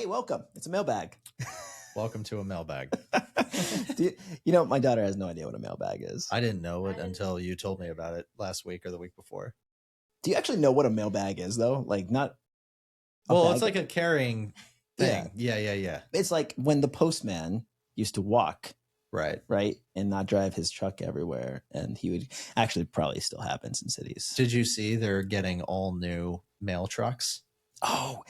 welcome. It's a mailbag. Welcome to a mailbag. My daughter has no idea what a mailbag is. I didn't know it until you told me about it last week or the week before. Do you actually know what a mailbag is, though? Like, not. Well, it's like a carrying thing. Yeah. It's like when the postman used to walk, right, and not drive his truck everywhere. And he would actually probably still happens in cities. Did you see they're getting all new mail trucks? Oh,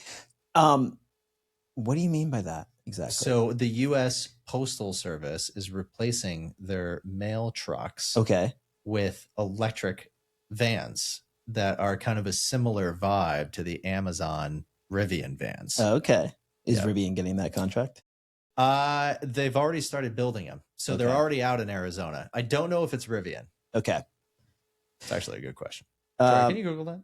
what do you mean by that exactly? So the U.S. Postal Service is replacing their mail trucks with electric vans that are kind of a similar vibe to the Amazon Rivian vans. Okay. Is Rivian getting that contract? They've already started building them. So they're already out in Arizona. I don't know if it's Rivian. Okay. It's actually a good question. Sorry, can you Google that?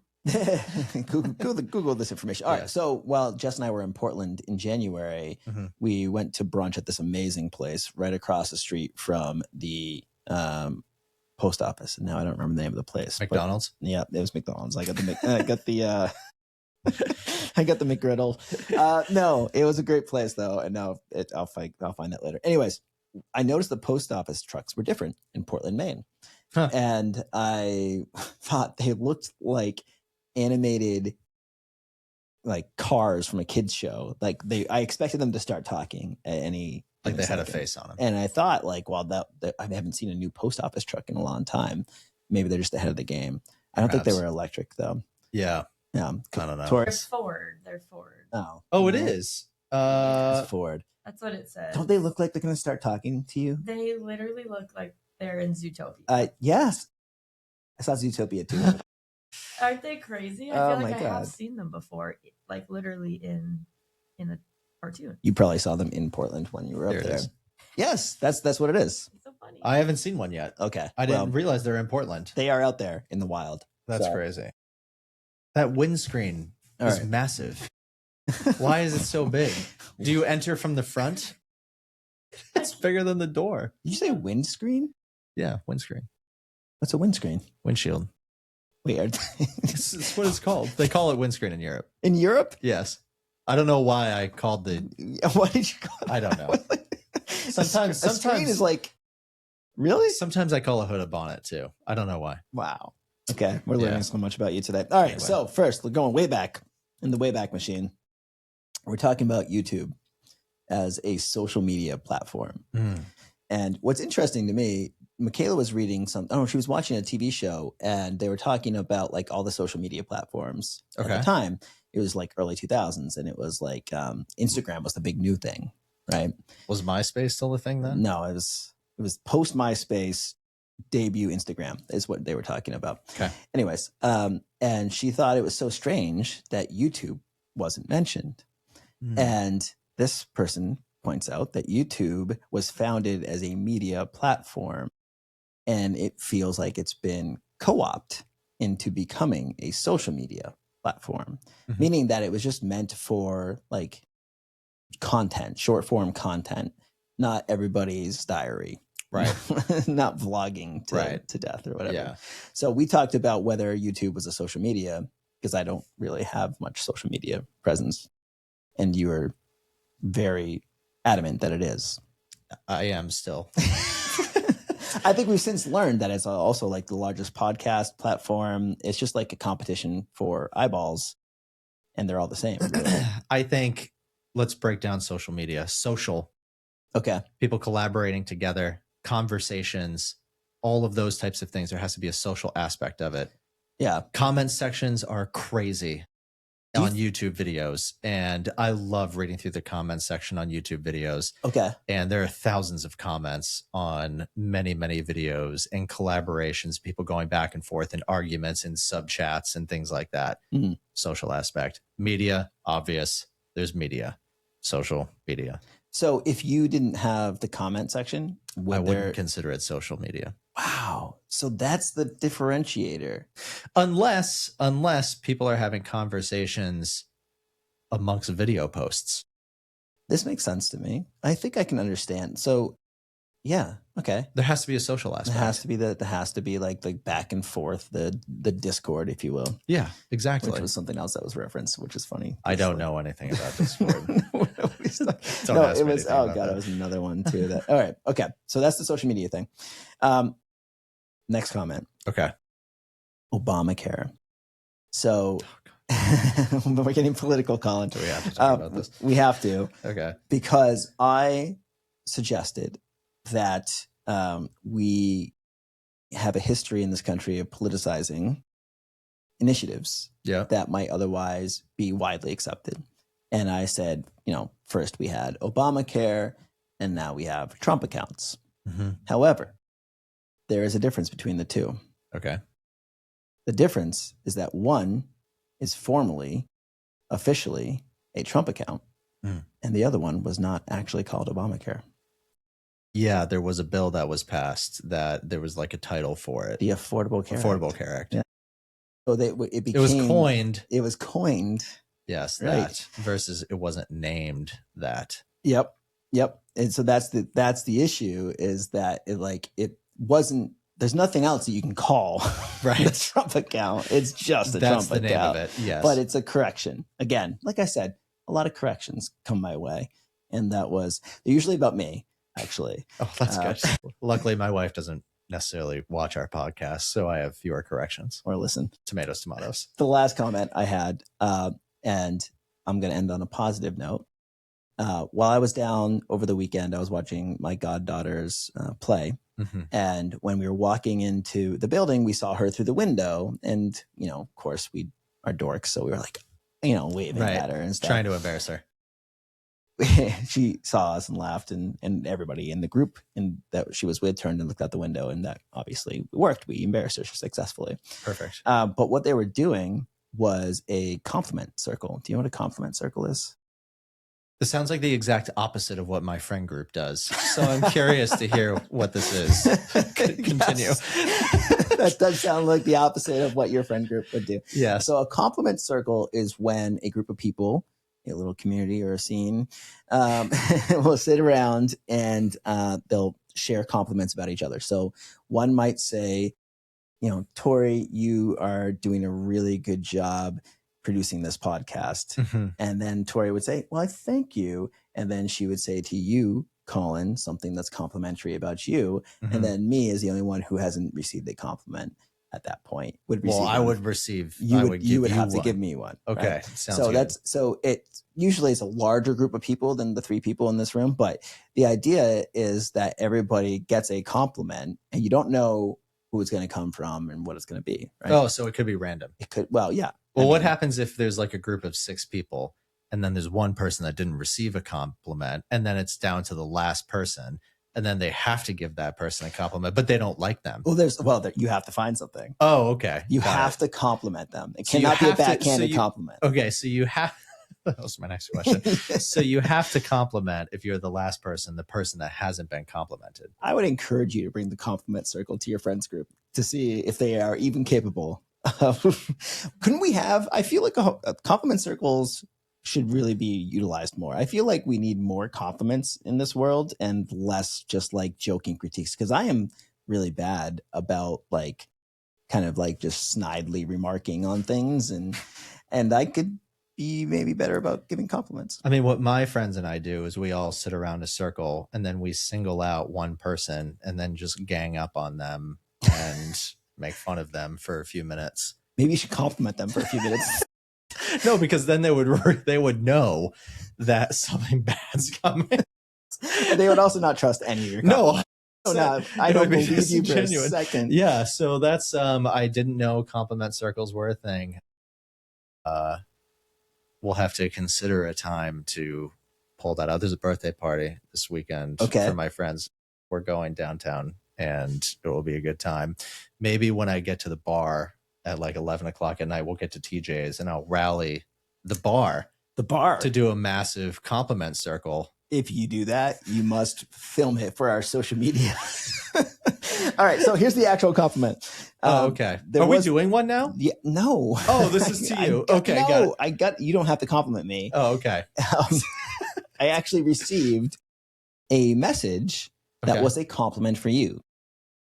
Google this information. All right. So while Jess and I were in Portland in January, we went to brunch at this amazing place right across the street from the post office. And now I don't remember the name of the place. McDonald's? Yeah, it was McDonald's. I got the I got the McGriddle. No, it was a great place though. And now I'll find that later. Anyways, I noticed the post office trucks were different in Portland, Maine. Huh. And I thought they looked like animated like cars from a kid's show. Like I expected them to start talking at any like they had a face on them. And I thought like, well, that I haven't seen a new post office truck in a long time. Maybe they're just ahead of the game. I don't think they were electric though. Yeah. I don't know. They're Ford. Oh, it is. It's Ford. That's what it says. Don't they look like they're going to start talking to you? They literally look like they're in Zootopia. Yes. I saw Zootopia too. Aren't they crazy? I feel like I have seen them before, like literally in a cartoon. You probably saw them in Portland when you were up there. Yes, that's what it is. It's so funny. I haven't seen one yet. Okay. I didn't realize they're in Portland. They are out there in the wild. That's crazy. That windscreen is massive. Why is it so big? Do you enter from the front? It's bigger than the door. Did you say windscreen? Yeah, windscreen. What's a windscreen? Windshield. Weird. It's what it's called. They call it windscreen in Europe. In Europe? Yes. I don't know why I called the... What did you call it? I don't know. Sometimes a screen is like... Really? Sometimes I call a hood a bonnet too. I don't know why. Wow. Okay. We're learning so much about you today. All right. Anyway. So first, we're going way back in the Wayback Machine. We're talking about YouTube as a social media platform. And what's interesting to me, Michaela was reading she was watching a TV show and they were talking about like all the social media platforms at the time. It was like early 2000s and it was like Instagram was the big new thing, right? Was MySpace still a thing then? No, it was post MySpace debut Instagram is what they were talking about. Okay. Anyways, and she thought it was so strange that YouTube wasn't mentioned. And this person points out that YouTube was founded as a media platform and it feels like it's been co-opted into becoming a social media platform, meaning that it was just meant for like content, short form content, not everybody's diary. Right. Not vlogging to death or whatever. Yeah. So we talked about whether YouTube was a social media because I don't really have much social media presence. And you were very adamant that it is. I am still. I think we've since learned that it's also like the largest podcast platform. It's just like a competition for eyeballs and they're all the same. Really. I think let's break down social media. Social. Okay. People collaborating together, conversations, all of those types of things. There has to be a social aspect of it. Yeah. Comment sections are crazy on YouTube videos. And I love reading through the comments section on YouTube videos. Okay. And there are thousands of comments on many, many videos and collaborations, people going back and forth in arguments and sub chats and things like that. Social aspect. Media, obvious. There's media. Social media. So if you didn't have the comment section, I wouldn't consider it social media. Wow. So that's the differentiator. Unless people are having conversations amongst video posts. This makes sense to me. I think I can understand. So Yeah. Okay. There has to be a social aspect. There has to be like the back and forth, the Discord, if you will. Yeah, exactly. Which was something else that was referenced, which is funny. I don't know anything about Discord. No, it was. Oh god, it was another one too. That. All right. Okay. So that's the social media thing. Next comment. Okay. Obamacare. So we're getting political, Colin. Do we have to talk about this? We have to. Okay. Because I suggested that we have a history in this country of politicizing initiatives that might otherwise be widely accepted. And I said, first we had Obamacare and now we have Trump accounts. Mm-hmm. However, there is a difference between the two. Okay. The difference is that one is formally, officially a Trump account, and the other one was not actually called Obamacare. Yeah, there was a bill that was passed that there was like a title for it. The Affordable Care Act. Yeah. So it was coined. It was coined. Yes, right. That versus it wasn't named that. Yep. And so that's the issue is that it wasn't. There's nothing else that you can call right a Trump account. It's just a That's Trump the account. name of it. Yes, but it's a correction. Again, like I said, a lot of corrections come my way, and they're usually about me. Actually. Oh, that's good. Luckily, my wife doesn't necessarily watch our podcast, so I have fewer corrections. Or listen. Tomatoes. The last comment I had, and I'm going to end on a positive note. While I was down over the weekend, I was watching my goddaughter's play. Mm-hmm. And when we were walking into the building, we saw her through the window. And, of course, we are dorks. So we were like, waving at her and stuff. Trying to embarrass her. She saw us and laughed, and everybody in the group that she was with turned and looked out the window, and that obviously worked. We embarrassed her successfully. Perfect. But what they were doing was a compliment circle. Do you know what a compliment circle is? This sounds like the exact opposite of what my friend group does. So I'm curious to hear what this is. Continue. That does sound like the opposite of what your friend group would do. Yeah. So a compliment circle is when a group of people, a little community or a scene, will sit around and they'll share compliments about each other. So one might say, Tori, you are doing a really good job producing this podcast. Mm-hmm. And then Tori would say, well, I thank you. And then she would say to you, Colin, something that's complimentary about you. Mm-hmm. And then me is the only one who hasn't received a compliment at that point. I would receive. You would have to give me one. Okay. Right? Sounds good. So it usually is a larger group of people than the 3 people in this room. But the idea is that everybody gets a compliment and you don't know who it's going to come from and what it's going to be. Right? Oh, so it could be random. It could. Well, yeah. Well, what happens if there's like a group of 6 people and then there's one person that didn't receive a compliment and then it's down to the last person and then they have to give that person a compliment, but they don't like them? Well, you have to find something. Oh, okay. You have to compliment them. It cannot be a backhanded compliment. Okay, so you have. That was my next question. So you have to compliment if you're the last person, the person that hasn't been complimented. I would encourage you to bring the compliment circle to your friends group to see if they are even capable. Couldn't we have? I feel like compliment circles should really be utilized more. I feel like we need more compliments in this world and less just like joking critiques, because I am really bad about kind of just snidely remarking on things, and I could be maybe better about giving compliments. I mean, what my friends and I do is we all sit around a circle and then we single out one person and then just gang up on them and make fun of them for a few minutes. Maybe you should compliment them for a few minutes. No, because then they would know that something bad's coming. They would also not trust any of your compliments. No, I don't believe you for a second. Yeah, so that's I didn't know compliment circles were a thing. We'll have to consider a time to pull that out. There's a birthday party this weekend for my friends. We're going downtown and it will be a good time. Maybe when I get to the bar at 11 o'clock at night, we'll get to TJ's and I'll rally the bar to do a massive compliment circle. If you do that, you must film it for our social media. All right. So here's the actual compliment. Okay. Are we doing one now? Yeah. No. Oh, this is to you. Okay. No, you don't have to compliment me. Oh, okay. I actually received a message that was a compliment for you.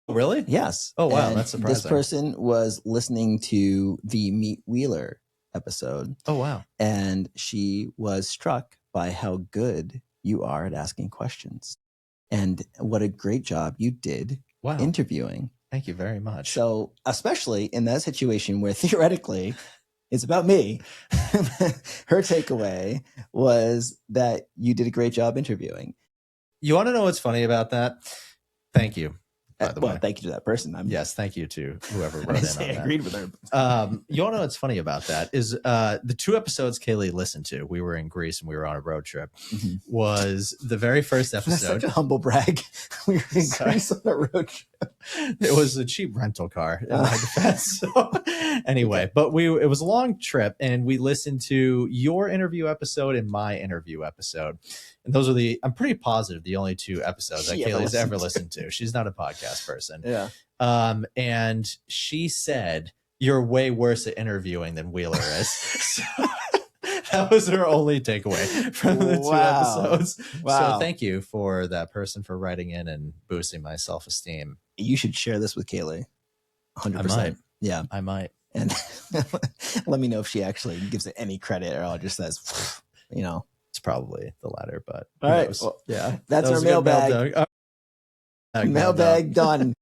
Really? Yes. Oh, wow. And That's surprising. this person was listening to the Meet Wheeler episode. Oh, wow. And she was struck by how good you are at asking questions and what a great job you did interviewing. Thank you very much. So, especially in that situation where theoretically it's about me, her takeaway was that you did a great job interviewing. You want to know what's funny about that? Thank you. By the way. Thank you to that person. Yes, thank you to whoever wrote in on that. I agreed with her. You want to know what's funny about that is the 2 episodes Kaylee listened to, we were in Greece and we were on a road trip, was the very very episode. That's such a humble brag. We were in Greece on a road trip. It was a cheap rental car in my defense. So, anyway, but it was a long trip and we listened to your interview episode and my interview episode. And those are I'm pretty positive, the only 2 episodes that Kaylee's ever listened to. She's not a podcast person. Yeah. And she said, you're way worse at interviewing than Wheeler is. So, that was her only takeaway from the 2 episodes. Wow. So thank you for that person for writing in and boosting my self-esteem. You should share this with Kaylee. 100%. I might. Yeah. I might. And let me know if she actually gives it any credit or just says, It's probably the latter, but all right. Well, yeah. That's our mailbag. Mailbag done.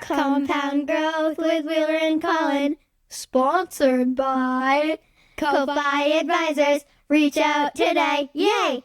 Compound Growth with Wheeler and Colin. Sponsored by Ko-Fi Advisors. Reach out today. Yay!